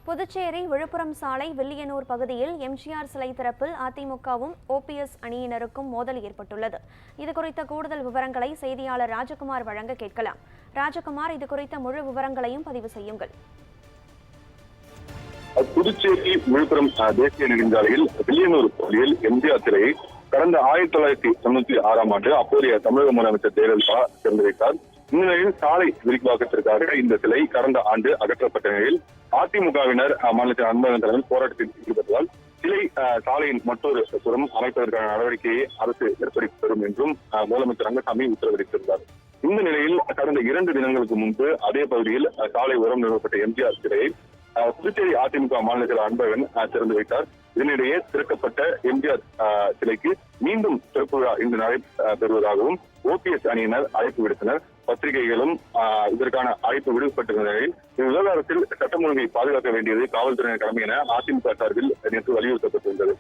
புதுச்சேரி விழுப்புரம் சாலை வில்லியனூர் பகுதியில் எம்ஜிஆர் சிலை திறப்பில் அதிமுகவும் ஓபிஎஸ் அணியினருக்கும் மோதல் ஏற்பட்டுள்ளது. இதுகுறித்த கூடுதல் விவரங்களை செய்தியாளர் ராஜகுமார் வழங்க கேட்கலாம். ராஜகுமார், இதுகுறித்த முழு விவரங்களையும் பதிவு செய்யுங்கள். புதுச்சேரி விழுப்புரம் தேசிய நெடுஞ்சாலையில் வில்லியனூர் பகுதியில் எம்ஜிஆர் சிலையை கடந்த 1996ஆம் ஆண்டு அப்போதைய தமிழக முதலமைச்சர் ஜெயலலிதா திறந்து வைத்தார். இந்த நிலையில் சாலை விரிவாக்கத்திற்காக இந்த சிலை கடந்த ஆண்டு அகற்றப்பட்ட நிலையில் அதிமுகவினர் மாநிலத்தின் அன்பழகன் தலைமையில் போராட்டத்தில் ஈடுபட்டதால் சிலை சாலையின் மற்றொரு புறம் அமைப்பதற்கான நடவடிக்கையை அரசு ஏற்படுத்தி தரும் என்றும் முதலமைச்சர் ரங்கசாமி உத்தரவிட்டிருந்தார். இந்த நிலையில் கடந்த 2 தினங்களுக்கு முன்பு அதே பகுதியில் சாலை உரம் நிறுவப்பட்ட எம்ஜிஆர் சிலையை புதுச்சேரி அதிமுக மாநில செயலர் அன்பழகன் திறந்து வைத்தார். இதனிடையே திறக்கப்பட்ட எம்ஜிஆர் சிலைக்கு மீண்டும் திறப்பு விழா இன்று நடைபெறுவதாகவும் ஓபிஎஸ் அணியினர் அழைப்பு விடுத்தனர். பத்திரிகைகளும் இதற்கான அழைப்பு விடுக்கப்பட்டிருந்த நிலையில் விவகாரத்தில் சட்டம் ஒழுங்கை பாதுகாக்க வேண்டியது காவல்துறையினர் கடமை என அதிமுக சார்பில் நேற்று வலியுறுத்தப்பட்டிருந்தது.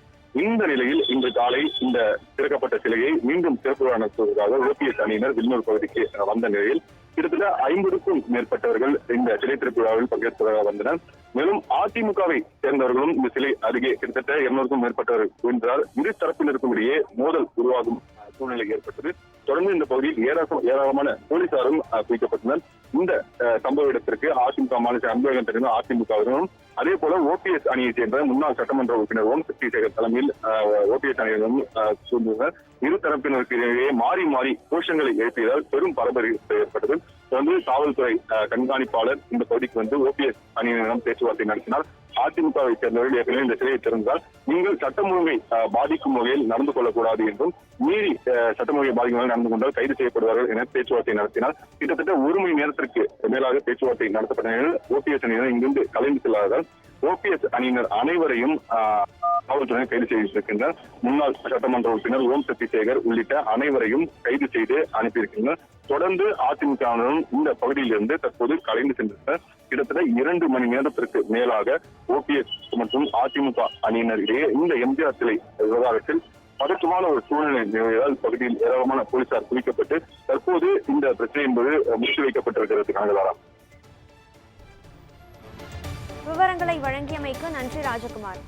இந்த நிலையில் இன்று காலை இந்த திறக்கப்பட்ட சிலையை மீண்டும் திறப்பு விழா நடத்துவதற்காக ஓபிஎஸ் அணியினர் வில்லியனூர் பகுதிக்கு வந்த நிலையில் கிட்டத்தட்ட 50க்கும் மேற்பட்டவர்கள் இந்த சிலை திறப்பு விழாவில் பங்கேற்பதாக வந்தனர். மேலும் அதிமுகவை சேர்ந்தவர்களும் இந்த சிலை அருகே கிட்டத்தட்ட 200க்கும் மேற்பட்டவர்கள் குவிந்ததால் இரு தரப்பினருக்கும் இடையே மோதல் உருவாகும் சூழ்நிலை ஏற்பட்டது. தொடர்ந்து இந்த பகுதியில் ஏராளமான போலீசாரும் குவிக்கப்பட்டனர். இந்த சம்பவ இடத்திற்கு அதிமுக மாநில அன்பழகன் தலைமையில் அதிமுகவினரும் அதே போல ஓபிஎஸ் அணியைச் சேர்ந்த முன்னாள் சட்டமன்ற உறுப்பினர் ஓம் சக்தி சேகர் தலைமையில் ஓபிஎஸ் அணியினரும் சூழ்ந்தனர். இரு தரப்பினருக்கு இடையே மாறி மாறி கோஷங்களை எழுப்பியதால் பெரும் பரபரப்பு ஏற்பட்டது. தொடர்ந்து காவல்துறை கண்காணிப்பாளர் இந்த பகுதிக்கு வந்து ஓபிஎஸ் அணியினரிடம் பேச்சுவார்த்தை நடத்தினார். அதிமுகவை சேர்ந்தவர்கள் ஏற்கனவே இந்த சிலையை திறந்தால் நீங்கள் சட்டம் ஒழுங்கை பாதிக்கும் வகையில் நடந்து கொள்ளக்கூடாது என்றும் மீறி சட்டம் ஒழுங்கை பாதிக்கும் வகையில் நடந்து கொண்டால் கைது செய்யப்படுவார்கள் என பேச்சுவார்த்தை நடத்தினார். கிட்டத்தட்ட 1 மணி நேரத்திற்கு மேலாக பேச்சுவார்த்தை நடத்தப்பட்ட நிலையில் ஓபிஎஸ் அணியினர் இங்கிருந்து கலைந்து செல்லாததால் ஓபிஎஸ் அணியினர் அனைவரையும் காவல்துறையினர் கைது செய்திருக்கின்றனர். முன்னாள் சட்டமன்ற உறுப்பினர் ஓம் சக்தி சேகர் உள்ளிட்ட அனைவரையும் கைது செய்து அனுப்பியிருக்கின்றனர். தொடர்ந்து அதிமுகவினரும் இந்த பகுதியில் இருந்து தற்போது கலைந்து சென்றனர். கிட்டத்தட்ட 2 மணி நேரத்திற்கு மேலாக ஓபிஎஸ் மற்றும் அதிமுக அணியினர் இடையே இந்த எம்ஜிஆர் சிலை விவகாரத்தில் பதற்றமான ஒரு சூழ்நிலை நிலவியதால் பகுதியில் ஏராளமான போலீசார் குவிக்கப்பட்டு தற்போது இந்த பிரச்சனை என்பது முடித்து வைக்கப்பட்டிருக்கிறது. காணலாம். விவரங்களை வழங்கியமைக்கு நன்றி ராஜகுமார்.